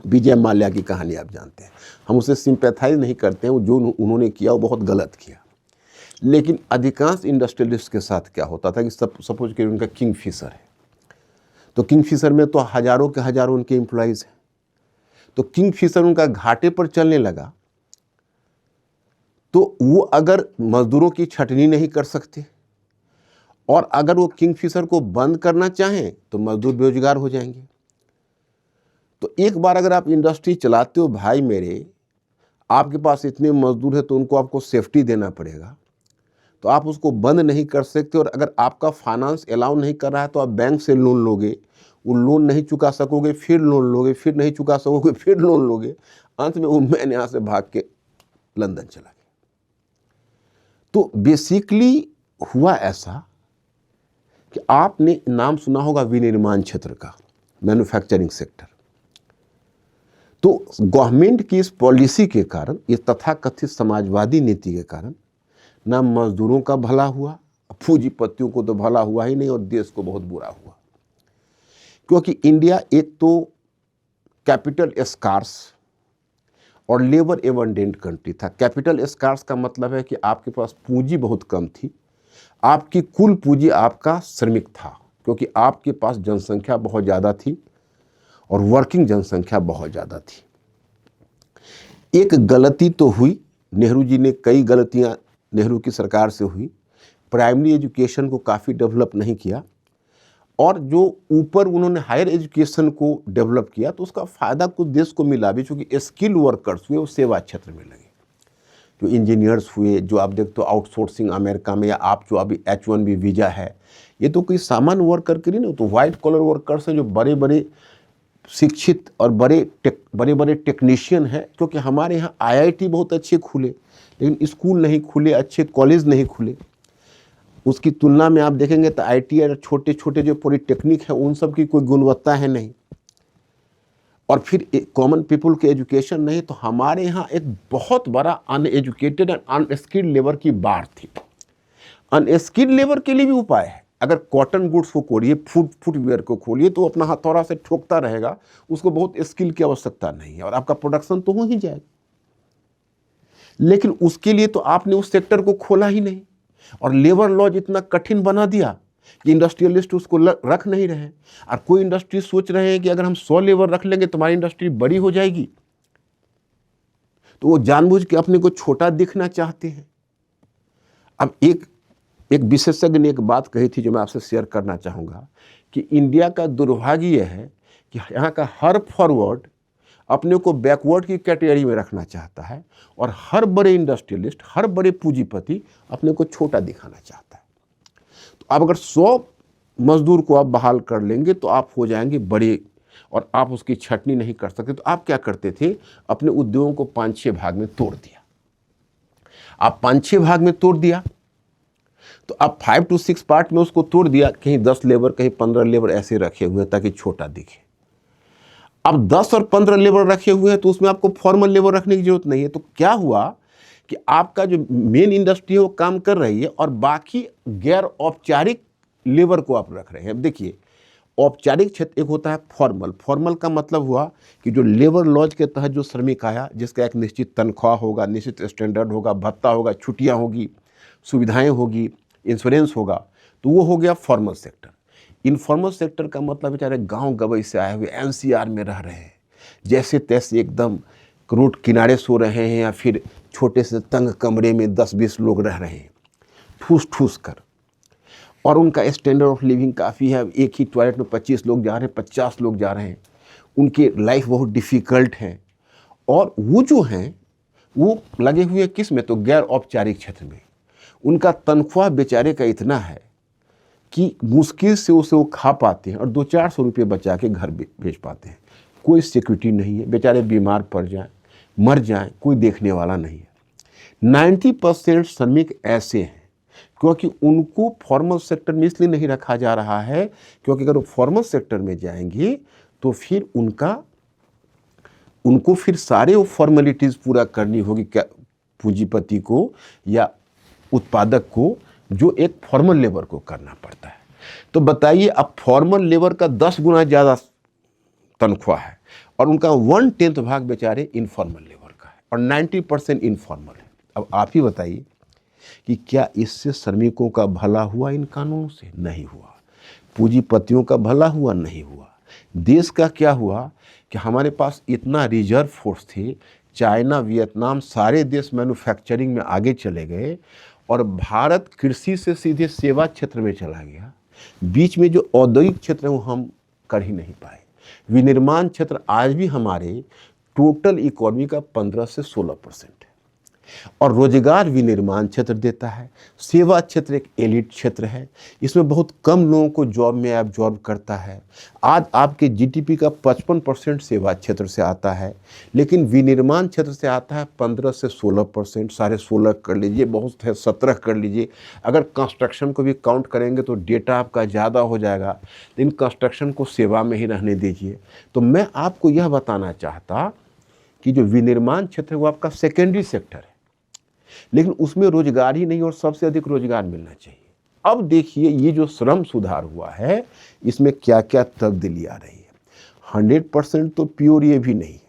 विजय माल्या की कहानी आप जानते हैं, हम उसे सिंपैथाइज नहीं करते हैं, वो जो उन्होंने किया वो बहुत गलत किया। लेकिन अधिकांश इंडस्ट्रियलिस्ट के साथ क्या होता था कि सपोज करिए उनका किंगफिशर है, तो किंगफिशर में तो हजारों के हजारों उनके एम्प्लॉयज़ हैं, तो किंगफिशर उनका घाटे पर चलने लगा, तो वो अगर मजदूरों की छटनी नहीं कर सकते, और अगर वो किंगफिशर को बंद करना चाहें तो मजदूर बेरोजगार हो जाएंगे। तो एक बार अगर आप इंडस्ट्री चलाते हो भाई मेरे, आपके पास इतने मजदूर हैं तो उनको आपको सेफ्टी देना पड़ेगा, तो आप उसको बंद नहीं कर सकते। और अगर आपका फाइनेंस अलाउ नहीं कर रहा है तो आप बैंक से लोन लोगे, वो लोन नहीं चुका सकोगे, फिर लोन लोगे, फिर नहीं चुका सकोगे, फिर लोन लोगे, अंत में वो मैन यहाँ से भाग के लंदन चला गया। तो बेसिकली हुआ ऐसा कि आपने नाम सुना होगा विनिर्माण क्षेत्र का, मैन्युफैक्चरिंग सेक्टर। तो गवर्नमेंट की इस पॉलिसी के कारण, इस तथाकथित समाजवादी नीति के कारण, ना मजदूरों का भला हुआ, पूंजीपतियों को तो भला हुआ ही नहीं, और देश को बहुत बुरा हुआ। क्योंकि इंडिया एक तो कैपिटल स्कार्स और लेबर एबंडेंट कंट्री था। कैपिटल स्कार्स का मतलब है कि आपके पास पूंजी बहुत कम थी, आपकी कुल पूंजी आपका श्रमिक था, क्योंकि आपके पास जनसंख्या बहुत ज़्यादा थी और वर्किंग जनसंख्या बहुत ज़्यादा थी। एक गलती तो हुई, नेहरू जी ने कई गलतियां नेहरू की सरकार से हुई, प्राइमरी एजुकेशन को काफ़ी डेवलप नहीं किया, और जो ऊपर उन्होंने हायर एजुकेशन को डेवलप किया तो उसका फ़ायदा कुछ देश को मिला भी, चूँकि स्किल वर्कर्स हुए वो सेवा क्षेत्र में लगे, जो इंजीनियर्स हुए, जो आप देखते हो आउटसोर्सिंग अमेरिका में, या आप जो अभी H1B वीज़ा है, ये तो कोई सामान्य वर्कर के लिए नहीं, तो वाइट कॉलर वर्कर्स हैं जो बड़े बड़े शिक्षित और बड़े बड़े टेक्नीशियन हैं। क्योंकि हमारे यहाँ IIT बहुत अच्छे खुले, लेकिन स्कूल नहीं खुले, अच्छे कॉलेज नहीं खुले। उसकी तुलना में आप देखेंगे तो IIT और छोटे छोटे जो पॉलिटेक्निक हैं उन सब की कोई गुणवत्ता है नहीं, और फिर कॉमन पीपल के एजुकेशन नहीं। तो हमारे यहाँ एक बहुत बड़ा अनएजुकेटेड एंड अनस्किल्ड लेबर की बाढ़ थी। अनस्किल्ड लेबर के लिए भी उपाय है, अगर कॉटन गुड्स को खोलिए, फुटवेयर को खोलिए, तो अपना हथौड़ा से ठोकता रहेगा, उसको बहुत स्किल की आवश्यकता नहीं है, और आपका प्रोडक्शन तो हो ही जाएगा। लेकिन उसके लिए तो आपने उस सेक्टर को खोला ही नहीं, और लेबर लॉज इतना कठिन बना दिया कि इंडस्ट्रियलिस्ट उसको रख नहीं रहे। और कोई इंडस्ट्री सोच रहे हैं कि अगर हम 100 लेबर रख लेंगे तो हमारी इंडस्ट्री बड़ी हो जाएगी, तो वो जानबूझ के अपने को छोटा दिखना चाहते हैं। अब एक विशेषज्ञ ने एक बात कही थी जो मैं आपसे शेयर करना चाहूँगा, कि इंडिया का दुर्भाग्य यह है कि यहाँ का हर फॉरवर्ड अपने को बैकवर्ड की कैटेगरी में रखना चाहता है, और हर बड़े इंडस्ट्रियलिस्ट, हर बड़े पूंजीपति अपने को छोटा दिखाना चाहता है। तो आप अगर 100 मजदूर को आप बहाल कर लेंगे तो आप हो जाएंगे बड़े, और आप उसकी छटनी नहीं कर सकते। तो आप क्या करते थे, अपने उद्योगों को 5-6 भाग में तोड़ दिया। आप 5-6 भाग में तोड़ दिया तो आप 5 to 6 पार्ट में उसको तोड़ दिया, कहीं 10 लेबर, कहीं 15 लेबर ऐसे रखे हुए हैं ताकि छोटा दिखे। अब 10 और 15 लेबर रखे हुए हैं तो उसमें आपको फॉर्मल लेबर रखने की जरूरत नहीं है। तो क्या हुआ कि आपका जो मेन इंडस्ट्री है वो काम कर रही है, और बाकी गैर औपचारिक लेबर को आप रख रहे हैं। अब देखिए, औपचारिक क्षेत्र एक होता है फॉर्मल। फॉर्मल का मतलब हुआ कि जो लेबर लॉज के तहत जो श्रमिक आया, जिसका एक निश्चित तनख्वाह होगा, निश्चित स्टैंडर्ड होगा, भत्ता होगा, छुट्टियाँ होगी, सुविधाएं होगी, इंश्योरेंस होगा, तो वो हो गया फॉर्मल सेक्टर। इनफॉर्मल सेक्टर का मतलब बेचारे गांव गवई से आए हुए NCR में रह रहे हैं, जैसे तैसे एकदम रोड किनारे सो रहे हैं, या फिर छोटे से तंग कमरे में 10-20 लोग रह रहे हैं ठूस ठूस कर, और उनका स्टैंडर्ड ऑफ लिविंग काफ़ी है। एक ही टॉयलेट में 25 लोग जा रहे हैं, 50 लोग जा रहे हैं, उनकी लाइफ बहुत डिफ़िकल्ट है। और वो जो हैं वो लगे हुए किस में, तो गैर औपचारिक क्षेत्र में। उनका तनख्वाह बेचारे का इतना है कि मुश्किल से उसे वो खा पाते हैं और 200-400 रुपये बचा के घर भेज पाते हैं। कोई सिक्योरिटी नहीं है, बेचारे बीमार पड़ जाएं, मर जाएं, कोई देखने वाला नहीं है। 90% श्रमिक ऐसे हैं क्योंकि उनको फॉर्मल सेक्टर में इसलिए नहीं रखा जा रहा है क्योंकि अगर वो फॉर्मल सेक्टर में जाएंगे तो फिर उनको फिर सारे वो फॉर्मेलिटीज़ पूरा करनी होगी क्या पूंजीपति को या उत्पादक को, जो एक फॉर्मल लेबर को करना पड़ता है। तो बताइए, अब फॉर्मल लेबर का 10 गुना ज़्यादा तनख्वाह है और उनका 1/10 भाग बेचारे इनफॉर्मल लेबर का है और 90% इनफॉर्मल है। अब आप ही बताइए कि क्या इससे श्रमिकों का भला हुआ इन कानूनों से? नहीं हुआ। पूंजीपतियों का भला हुआ? नहीं हुआ। देश का क्या हुआ कि हमारे पास इतना रिजर्व फोर्स थे, चाइना, वियतनाम सारे देश मैन्युफैक्चरिंग में आगे चले गए और भारत कृषि से सीधे सेवा क्षेत्र में चला गया। बीच में जो औद्योगिक क्षेत्र है वो हम कर ही नहीं पाए। विनिर्माण क्षेत्र आज भी हमारे टोटल इकोनॉमी का 15 से 16% है और रोजगार विनिर्माण क्षेत्र देता है। सेवा क्षेत्र एक एलिट क्षेत्र है, इसमें बहुत कम लोगों को जॉब में एब्जॉर्ब करता है। आज आपके जीडीपी का 55% सेवा क्षेत्र से आता है, लेकिन विनिर्माण क्षेत्र से आता है 15 से 16%, 16.5 कर लीजिए, बहुत है 17 कर लीजिए। अगर कंस्ट्रक्शन को भी काउंट करेंगे तो डेटा आपका ज़्यादा हो जाएगा, लेकिन कंस्ट्रक्शन को सेवा में ही रहने दीजिए। तो मैं आपको यह बताना चाहता कि जो विनिर्माण क्षेत्र है वो आपका सेकेंडरी सेक्टर है, लेकिन उसमें रोजगार ही नहीं और सबसे अधिक रोजगार मिलना चाहिए। अब देखिए, ये जो श्रम सुधार हुआ है इसमें क्या क्या तब्दीली आ रही है। 100% तो प्योर ये भी नहीं है,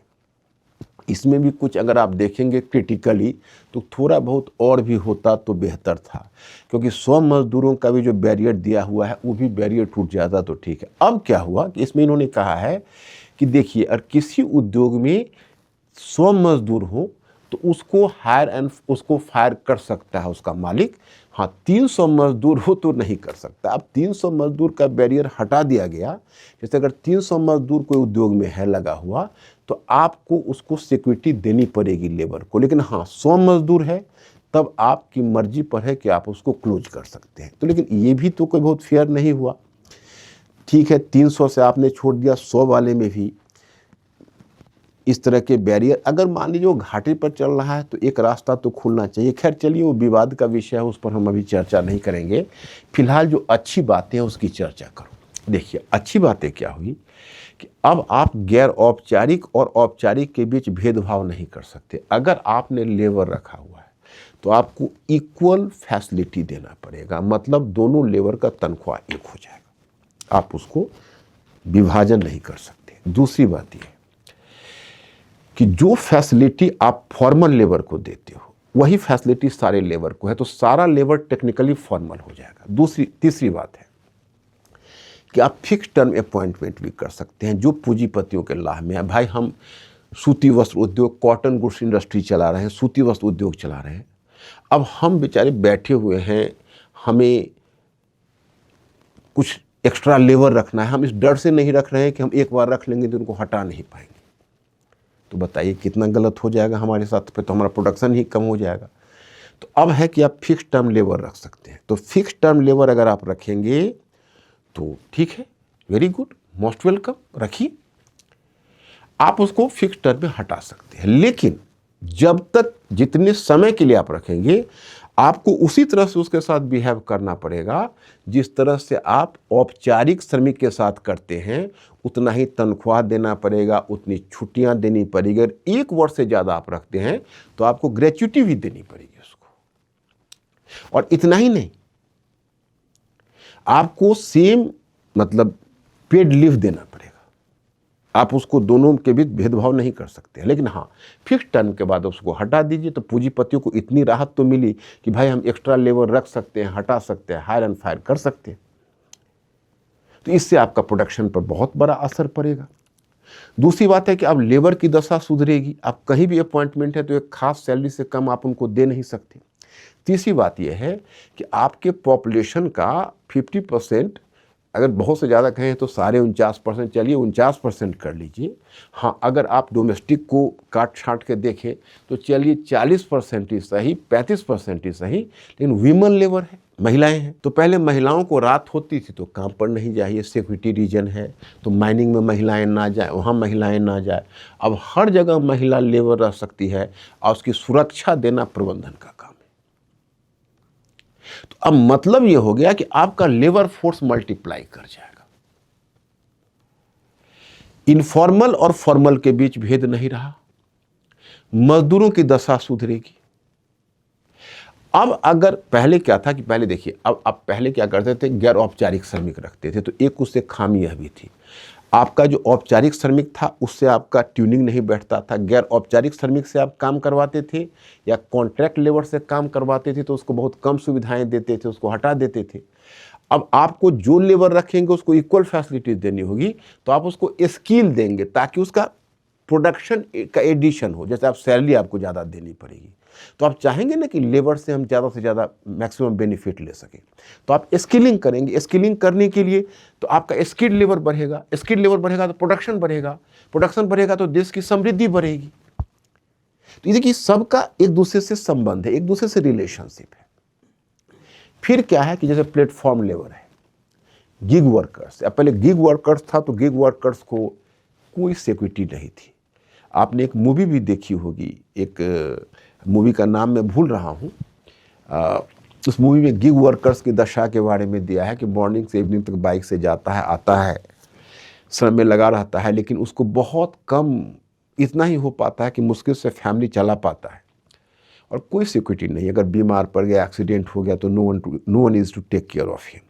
इसमें भी कुछ अगर आप देखेंगे क्रिटिकली तो थोड़ा बहुत और भी होता तो बेहतर था, क्योंकि 100 मजदूरों का भी जो बैरियर दिया हुआ है वो भी बैरियर टूट जाता तो ठीक है। अब क्या हुआ कि इसमें इन्होंने कहा है कि देखिए, अगर किसी उद्योग में 100 मजदूर हो तो उसको उसको फायर कर सकता है उसका मालिक। हाँ, 300 मजदूर हो तो नहीं कर सकता। अब 300 मजदूर का बैरियर हटा दिया गया। जैसे अगर 300 मजदूर कोई उद्योग में है लगा हुआ तो आपको उसको सिक्योरिटी देनी पड़ेगी लेबर को, लेकिन हाँ 100 मजदूर है तब आपकी मर्जी पर है कि आप उसको क्लोज कर सकते हैं। तो लेकिन ये भी तो कोई बहुत फेयर नहीं हुआ। ठीक है, 300 से आपने छोड़ दिया, 100 वाले में भी इस तरह के बैरियर। अगर मान लीजिए वो घाटे पर चल रहा है तो एक रास्ता तो खुलना चाहिए। खैर चलिए, वो विवाद का विषय है, उस पर हम अभी चर्चा नहीं करेंगे। फिलहाल जो अच्छी बातें हैं उसकी चर्चा करो। देखिए, अच्छी बातें क्या हुई कि अब आप गैर औपचारिक और औपचारिक के बीच भेदभाव नहीं कर सकते। अगर आपने लेबर रखा हुआ है तो आपको इक्वल फैसिलिटी देना पड़ेगा, मतलब दोनों लेबर का तनख्वाह एक हो जाएगा, आप उसको विभाजन नहीं कर सकते। दूसरी बात यह कि जो फैसिलिटी आप फॉर्मल लेबर को देते हो वही फैसिलिटी सारे लेबर को है, तो सारा लेबर टेक्निकली फॉर्मल हो जाएगा। तीसरी बात है कि आप फिक्स टर्म अपॉइंटमेंट भी कर सकते हैं, जो पूंजीपतियों के लाभ में है। भाई, हम सूती वस्त्र उद्योग, कॉटन गुड्स इंडस्ट्री चला रहे हैं, सूती वस्त्र उद्योग चला रहे हैं। अब हम बेचारे बैठे हुए हैं, हमें कुछ एक्स्ट्रा लेबर रखना है, हम इस डर से नहीं रख रहे हैं कि हम एक बार रख लेंगे तो उनको हटा नहीं पाएंगे। तो बताइए कितना गलत हो जाएगा हमारे साथ, पे तो हमारा प्रोडक्शन ही कम हो जाएगा। तो अब है कि आप फिक्स टर्म लेबर रख सकते हैं। तो फिक्स टर्म लेबर अगर आप रखेंगे तो ठीक है, वेरी गुड, मोस्ट वेलकम, रखिए। आप उसको फिक्स टर्म में हटा सकते हैं, लेकिन जब तक जितने समय के लिए आप रखेंगे आपको उसी तरह से उसके साथ बिहेव करना पड़ेगा जिस तरह से आप औपचारिक श्रमिक के साथ करते हैं। उतना ही तनख्वाह देना पड़ेगा, उतनी छुट्टियां देनी पड़ेगी। अगर 1 वर्ष से ज़्यादा आप रखते हैं तो आपको ग्रेच्युटी भी देनी पड़ेगी उसको। और इतना ही नहीं, आपको सेम मतलब पेड लीव देना पड़ेगा। आप उसको दोनों के बीच भेदभाव नहीं कर सकते। लेकिन हाँ, फिक्स टर्म के बाद उसको हटा दीजिए तो पूंजीपतियों को इतनी राहत तो मिली कि भाई हम एक्स्ट्रा लेबर रख सकते हैं, हटा सकते हैं, हायर एंड फायर कर सकते हैं। तो इससे आपका प्रोडक्शन पर बहुत बड़ा असर पड़ेगा। दूसरी बात है कि अब लेबर की दशा सुधरेगी। आप कहीं भी अपॉइंटमेंट है तो एक खास सैलरी से कम आप उनको दे नहीं सकते। तीसरी बात यह है कि आपके पॉपुलेशन का 50%, अगर बहुत से ज़्यादा कहें तो सारे 49%, चलिए 49% कर लीजिए। हाँ, अगर आप डोमेस्टिक को काट छाँट के देखें तो चलिए 40% ही सही, 35% ही सही, लेकिन वीमन लेबर है, महिलाएं हैं, तो पहले महिलाओं को रात होती थी तो काम पर नहीं जाइए, सिक्योरिटी रीजन है, तो माइनिंग में महिलाएं ना जाए, वहाँ महिलाएं ना जाए। अब हर जगह महिला लेबर रह सकती है और उसकी सुरक्षा देना प्रबंधन का काम है। तो अब मतलब ये हो गया कि आपका लेबर फोर्स मल्टीप्लाई कर जाएगा। इनफॉर्मल और फॉर्मल के बीच भेद नहीं रहा, मजदूरों की दशा सुधरेगी। अब अगर पहले क्या था कि पहले देखिए, अब पहले क्या करते थे, गैर औपचारिक श्रमिक रखते थे, तो एक उससे खामी यह भी थी, आपका जो औपचारिक श्रमिक था उससे आपका ट्यूनिंग नहीं बैठता था। गैर औपचारिक श्रमिक से आप काम करवाते थे या कॉन्ट्रैक्ट लेबर से काम करवाते थे तो उसको बहुत कम सुविधाएं देते थे, उसको हटा देते थे। अब आपको जो लेबर रखेंगे उसको इक्वल फैसिलिटीज देनी होगी, तो आप उसको स्किल देंगे ताकि उसका प्रोडक्शन का एडिशन हो। जैसे आप सैलरी आपको ज़्यादा देनी पड़ेगी, तो आप चाहेंगे ना कि लेबर से हम ज़्यादा से ज़्यादा मैक्सिमम बेनिफिट ले सकें, तो आप स्किलिंग करेंगे। स्किलिंग करने के लिए तो आपका स्किल्ड लेबर बढ़ेगा, स्किल्ड लेबर बढ़ेगा तो प्रोडक्शन बढ़ेगा, प्रोडक्शन बढ़ेगा तो देश की समृद्धि बढ़ेगी। तो ये देखिए, सबका एक दूसरे से संबंध है, एक दूसरे से रिलेशनशिप है। फिर क्या है कि जैसे प्लेटफॉर्म लेबर है, गिग वर्कर्स। अब पहले गिग वर्कर्स था तो गिग वर्कर्स को कोई सिक्योरिटी नहीं थी। आपने एक मूवी भी देखी होगी, एक मूवी का नाम मैं भूल रहा हूँ, उस मूवी में गिग वर्कर्स की दशा के बारे में दिया है कि मॉर्निंग से इवनिंग तक बाइक से जाता है, आता है, श्रम में लगा रहता है, लेकिन उसको बहुत कम इतना ही हो पाता है कि मुश्किल से फैमिली चला पाता है और कोई सिक्योरिटी नहीं। अगर बीमार पड़ गया, एक्सीडेंट हो गया तो no one is to take care of him.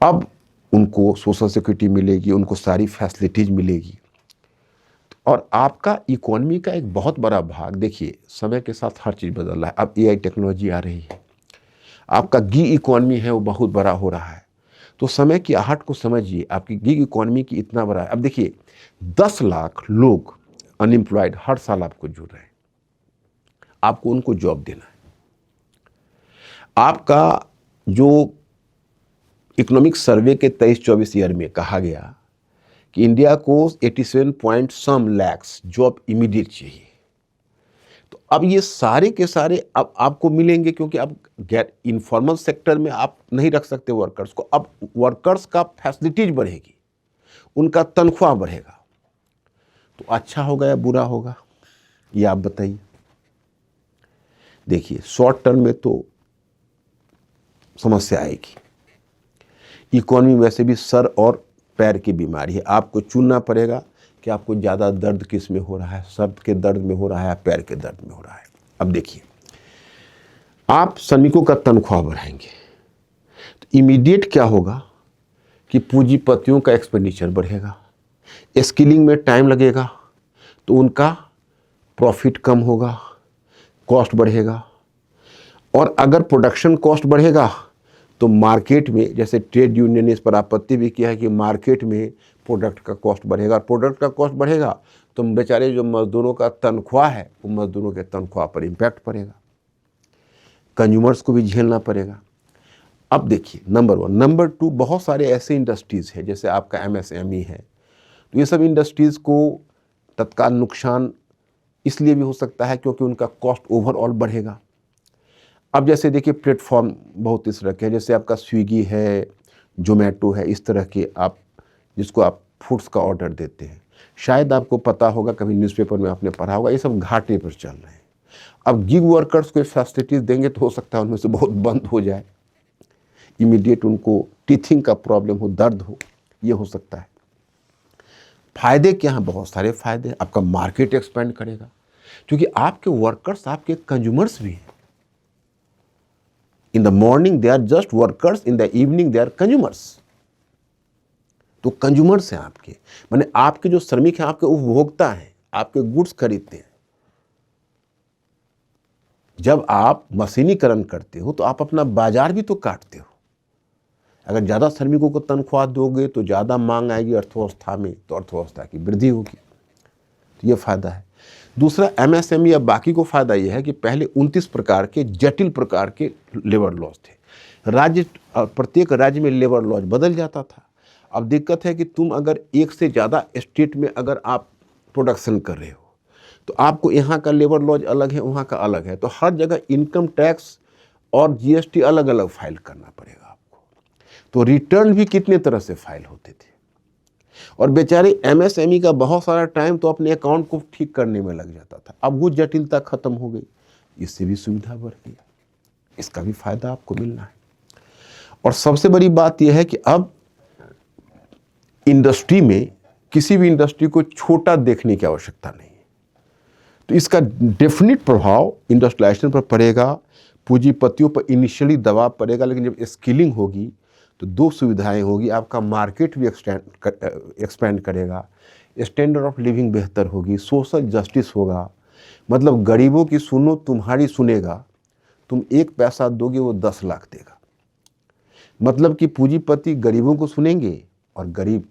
अब उनको सोशल सिक्योरिटी मिलेगी, उनको सारी फैसिलिटीज मिलेगी और आपका इकोनॉमी का एक बहुत बड़ा भाग, देखिए समय के साथ हर चीज़ बदल रहा है। अब एआई टेक्नोलॉजी आ रही है, आपका गिग इकोनॉमी है वो बहुत बड़ा हो रहा है, तो समय की आहट को समझिए, आपकी गिग इकोनॉमी की इतना बड़ा है। अब देखिए 10 लाख लोग अनएम्प्लॉयड हर साल आपको जुड़ रहे हैं, आपको उनको जॉब देना है। आपका जो इकोनॉमिक सर्वे के 23-24 ईयर में कहा गया कि इंडिया को 87 point some lakhs job immediate चाहिए, तो अब ये सारे के सारे अब आपको मिलेंगे, क्योंकि अब गैर इनफॉर्मल सेक्टर में आप नहीं रख सकते वर्कर्स को। अब वर्कर्स का फैसिलिटीज बढ़ेगी, उनका तनख्वाह बढ़ेगा, तो अच्छा होगा या बुरा होगा ये आप बताइए। देखिए शॉर्ट टर्म में तो समस्या आएगी, इकोनॉमी वैसे भी सर और पैर की बीमारी है, आपको चुनना पड़ेगा कि आपको ज़्यादा दर्द किस में हो रहा है, सर के दर्द में हो रहा है, पैर के दर्द में हो रहा है। अब देखिए, आप श्रमिकों का तनख्वाह बढ़ाएंगे तो इमीडिएट क्या होगा कि पूंजीपतियों का एक्सपेंडिचर बढ़ेगा, स्किलिंग में टाइम लगेगा तो उनका प्रॉफिट कम होगा, कॉस्ट बढ़ेगा। और अगर प्रोडक्शन कॉस्ट बढ़ेगा तो मार्केट में, जैसे ट्रेड यूनियन ने इस पर आपत्ति भी किया है कि मार्केट में प्रोडक्ट का कॉस्ट बढ़ेगा, प्रोडक्ट का कॉस्ट बढ़ेगा तो बेचारे जो मजदूरों का तनख्वाह है वो मजदूरों के तनख्वाह पर इम्पैक्ट पड़ेगा, कंज्यूमर्स को भी झेलना पड़ेगा। अब देखिए नंबर 1, नंबर 2, बहुत सारे ऐसे इंडस्ट्रीज़ हैं जैसे आपका एमएसएमई है, तो ये सब इंडस्ट्रीज़ को तत्काल नुकसान इसलिए भी हो सकता है क्योंकि उनका कॉस्ट ओवरऑल बढ़ेगा। अब जैसे देखिए प्लेटफॉर्म बहुत इस तरह के हैं, जैसे आपका स्विगी है, जोमेटो है, इस तरह के आप जिसको आप फूड्स का ऑर्डर देते हैं, शायद आपको पता होगा, कभी न्यूज़पेपर में आपने पढ़ा होगा, ये सब घाटे पर चल रहे हैं। अब गिग वर्कर्स को फैसिलिटीज देंगे तो हो सकता है उनमें से बहुत बंद हो जाए, इमीडिएट उनको टीथिंग का प्रॉब्लम हो, दर्द हो, ये हो सकता है। फायदे क्या हैं? बहुत सारे फायदे। आपका मार्केट एक्सपेंड करेगा क्योंकि आपके वर्कर्स आपके कंज्यूमर्स भी हैं। In the morning they are just workers, in the evening they are consumers. तो कंज्यूमर्स हैं आपके, माने आपके जो श्रमिक हैं आपके उपभोक्ता हैं, आपके गुड्स खरीदते हैं। जब आप मशीनीकरण करते हो तो आप अपना बाजार भी तो काटते हो। अगर ज़्यादा श्रमिकों को तनख्वाह दोगे तो ज़्यादा मांग आएगी अर्थव्यवस्था में, तो अर्थव्यवस्था की वृद्धि होगी, तो ये फायदा है। दूसरा, एमएसएमई या बाकी को फायदा ये है कि पहले 29 प्रकार के जटिल प्रकार के लेबर लॉज थे, राज्य प्रत्येक राज्य में लेबर लॉज बदल जाता था। अब दिक्कत है कि तुम अगर एक से ज़्यादा स्टेट में अगर आप प्रोडक्शन कर रहे हो तो आपको यहाँ का लेबर लॉज अलग है, वहाँ का अलग है, तो हर जगह इनकम टैक्स और जीएसटी अलग अलग फाइल करना पड़ेगा आपको। तो रिटर्न भी कितने तरह से फाइल होते थे, और बेचारे एमएसएमई का बहुत सारा टाइम तो अपने अकाउंट को ठीक करने में लग जाता था। अब वो जटिलता खत्म हो गई, इससे भी सुविधा बढ़ गई, इसका भी फायदा आपको मिलना है। और सबसे बड़ी बात यह है कि अब इंडस्ट्री में किसी भी इंडस्ट्री को छोटा देखने की आवश्यकता नहीं है। तो इसका डेफिनेट प्रभाव इंडस्ट्रियलाइजेशन पर पड़ेगा, पूंजीपतियों पर इनिशियली दबाव पड़ेगा, लेकिन जब स्किलिंग होगी तो दो सुविधाएं होगी, आपका मार्केट भी एक्सपेंड करेगा, स्टैंडर्ड ऑफ लिविंग बेहतर होगी, सोशल जस्टिस होगा। मतलब गरीबों की सुनो तुम्हारी सुनेगा, तुम 1 पैसा दोगे वो 10 लाख देगा। मतलब कि पूंजीपति गरीबों को सुनेंगे और गरीब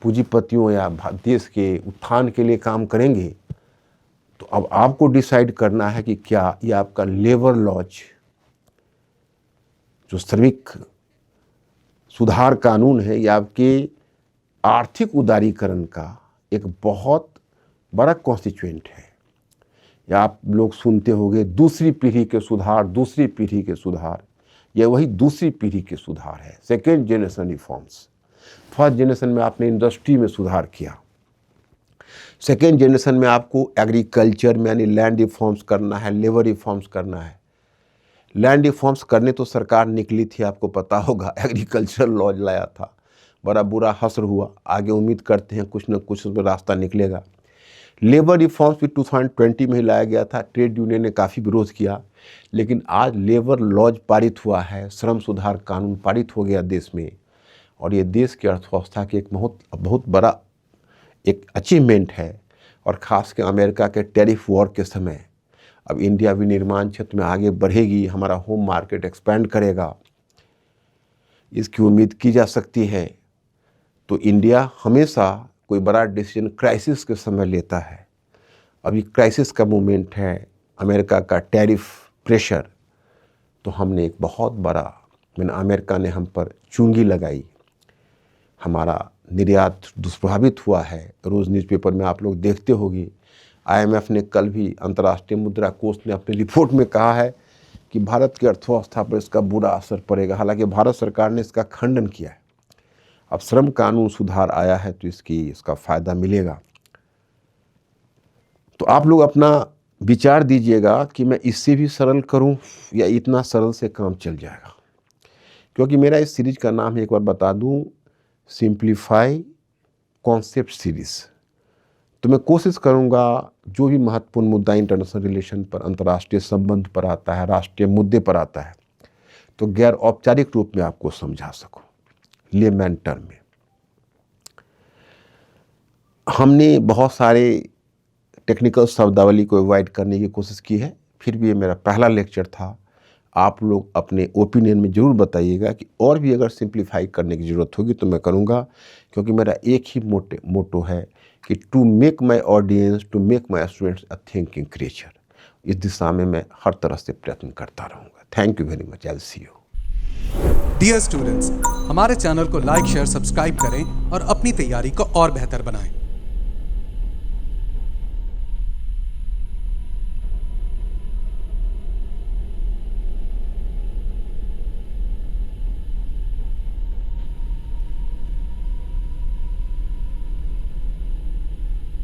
पूंजीपतियों या देश के उत्थान के लिए काम करेंगे। तो अब आपको डिसाइड करना है कि क्या ये आपका लेबर लॉज, जो श्रमिक सुधार कानून है, ये आपके आर्थिक उदारीकरण का एक बहुत बड़ा कॉन्स्टिट्यूएंट है, या आप लोग सुनते होंगे दूसरी पीढ़ी के सुधार, दूसरी पीढ़ी के सुधार, यह वही दूसरी पीढ़ी के सुधार है, second generation reforms. First generation में आपने इंडस्ट्री में सुधार किया, सेकेंड जनरेशन में आपको एग्रीकल्चर में यानी लैंड रिफॉर्म्स करना है, लेबर रिफॉर्म्स करना है। लैंड रिफॉर्म्स करने तो सरकार निकली थी, आपको पता होगा, एग्रीकल्चर लॉज लाया था, बड़ा बुरा हश्र हुआ। आगे उम्मीद करते हैं कुछ न कुछ उसमें रास्ता निकलेगा। लेबर रिफॉर्म्स भी 2020 में ही लाया गया था, ट्रेड यूनियन ने काफ़ी विरोध किया, लेकिन आज लेबर लॉज पारित हुआ है, श्रम सुधार कानून पारित हो गया देश में, और ये देश की अर्थव्यवस्था की एक बहुत बड़ा एक अचीवमेंट है। और ख़ास कर अमेरिका के टैरिफ वॉर के समय अब इंडिया विनिर्माण क्षेत्र में आगे बढ़ेगी, हमारा होम मार्केट एक्सपेंड करेगा, इसकी उम्मीद की जा सकती है। तो इंडिया हमेशा कोई बड़ा डिसीजन क्राइसिस के समय लेता है। अभी क्राइसिस का मोमेंट है, अमेरिका का टैरिफ प्रेशर, तो हमने एक बहुत बड़ा, अमेरिका ने हम पर चुंगी लगाई, हमारा निर्यात दुष्प्रभावित हुआ है। रोज़ न्यूज़पेपर में आप लोग देखते होंगे, आईएमएफ ने कल भी, अंतर्राष्ट्रीय मुद्रा कोष ने अपनी रिपोर्ट में कहा है कि भारत की अर्थव्यवस्था पर इसका बुरा असर पड़ेगा। हालांकि भारत सरकार ने इसका खंडन किया है। अब श्रम कानून सुधार आया है तो इसका फ़ायदा मिलेगा। तो आप लोग अपना विचार दीजिएगा कि मैं इससे भी सरल करूं या इतना सरल से काम चल जाएगा। क्योंकि मेरा इस सीरीज का नाम है, एक बार बता दूं, सिंप्लीफाई कॉन्सेप्ट सीरीज़। तो मैं कोशिश करूंगा जो भी महत्वपूर्ण मुद्दा इंटरनेशनल रिलेशन पर, अंतर्राष्ट्रीय संबंध पर आता है, राष्ट्रीय मुद्दे पर आता है, तो गैर औपचारिक रूप में आपको समझा सकूं, लेमैन टर्म में। हमने बहुत सारे टेक्निकल शब्दावली को अवॉइड करने की कोशिश की है, फिर भी ये मेरा पहला लेक्चर था। आप लोग अपने ओपिनियन में ज़रूर बताइएगा कि और भी अगर सिंप्लीफाई करने की ज़रूरत होगी तो मैं करूँगा, क्योंकि मेरा एक ही मोटो है कि to make my audience, to make my students a thinking creature. इस दिशा में मैं हर तरह से प्रयत्न करता रहूँगा। Thank you very much. I will see you. Dear students, हमारे चैनल को लाइक, शेयर, सब्सक्राइब करें और अपनी तैयारी को और बेहतर बनाएं।